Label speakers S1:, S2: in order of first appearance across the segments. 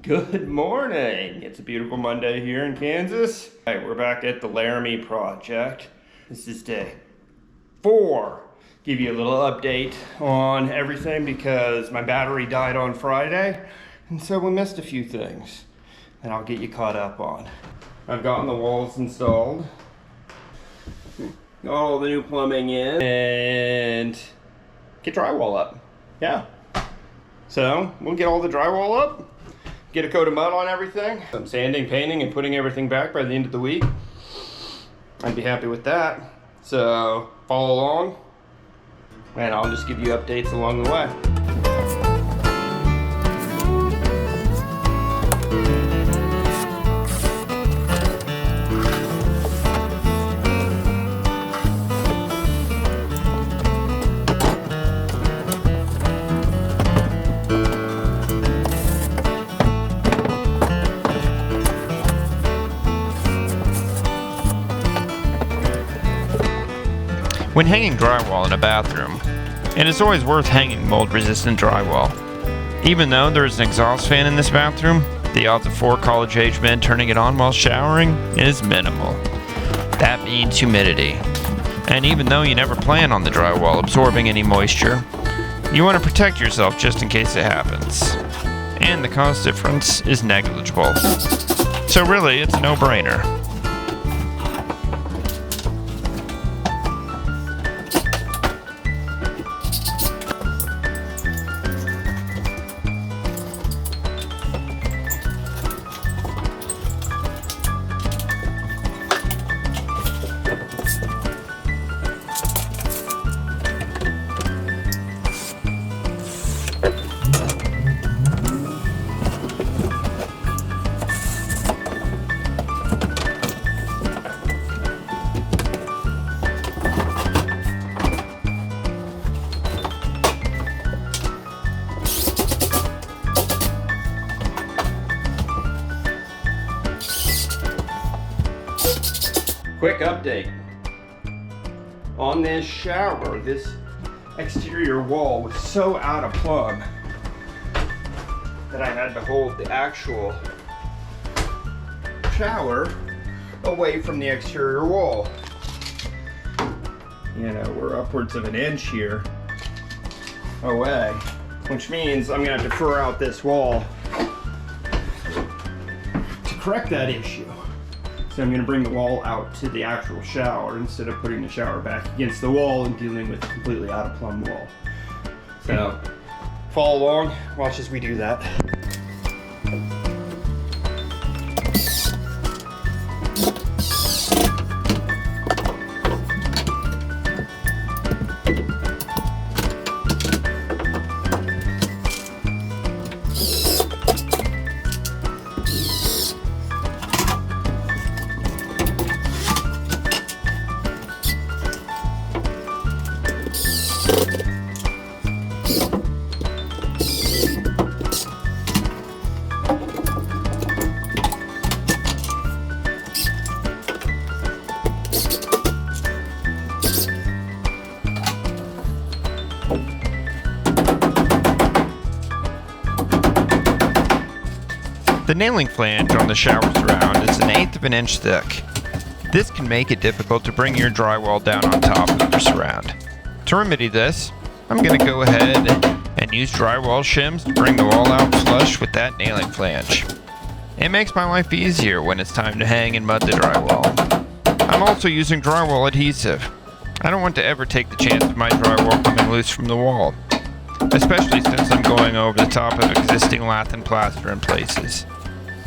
S1: Good morning. It's a beautiful Monday here in Kansas. All right, we're back at the Laramie project. This is day 4. Give you a little update on everything because my battery died on Friday, and so we missed a few things that I'll get you caught up on. I've gotten the walls installed, got all the new plumbing in, and get drywall up. Yeah. So we'll get all the drywall up, get a coat of mud on everything. I'm sanding, painting, and putting everything back by the end of the week. I'd be happy with that. So follow along, and I'll just give you updates along the way.
S2: When hanging drywall in a bathroom, it is always worth hanging mold-resistant drywall. Even though there is an exhaust fan in this bathroom, the odds of 4 college-age men turning it on while showering is minimal. That means humidity. And even though you never plan on the drywall absorbing any moisture, you want to protect yourself just in case it happens. And the cost difference is negligible. So really, it's a no-brainer.
S1: Quick update on this shower. This exterior wall was so out of plumb that I had to hold the actual shower away from the exterior wall. You know, we're upwards of an inch here away, which means I'm gonna have to fur out this wall to correct that issue. So I'm going to bring the wall out to the actual shower instead of putting the shower back against the wall and dealing with a completely out of plumb wall. So follow along, watch as we do that.
S2: The nailing flange on the shower surround is 1/8 of an inch thick. This can make it difficult to bring your drywall down on top of the surround. To remedy this, I'm going to go ahead and use drywall shims to bring the wall out flush with that nailing flange. It makes my life easier when it's time to hang and mud the drywall. I'm also using drywall adhesive. I don't want to ever take the chance of my drywall coming loose from the wall, especially since I'm going over the top of existing lath and plaster in places.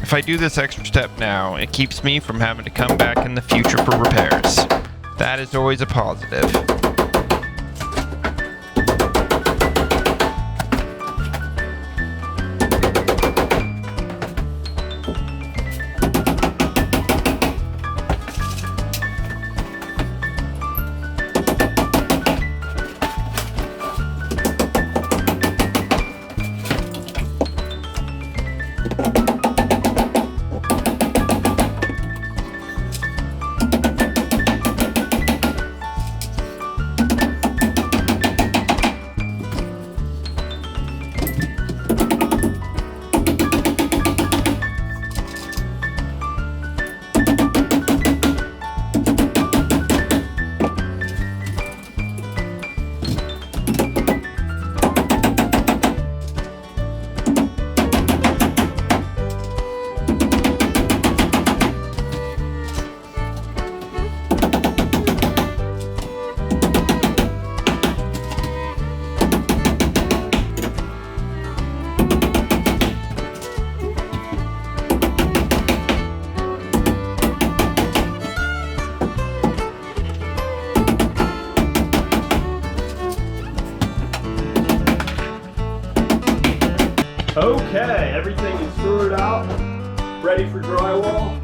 S2: If I do this extra step now, it keeps me from having to come back in the future for repairs. That is always a positive.
S1: everything is sorted out, ready for drywall.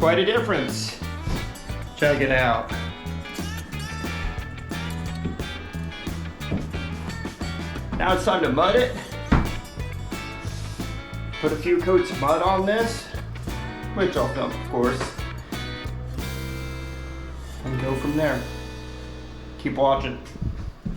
S1: quite a difference. Check it out. Now it's time to mud it. Put a few coats of mud on this, which I'll film, of course, and go from there. Keep watching.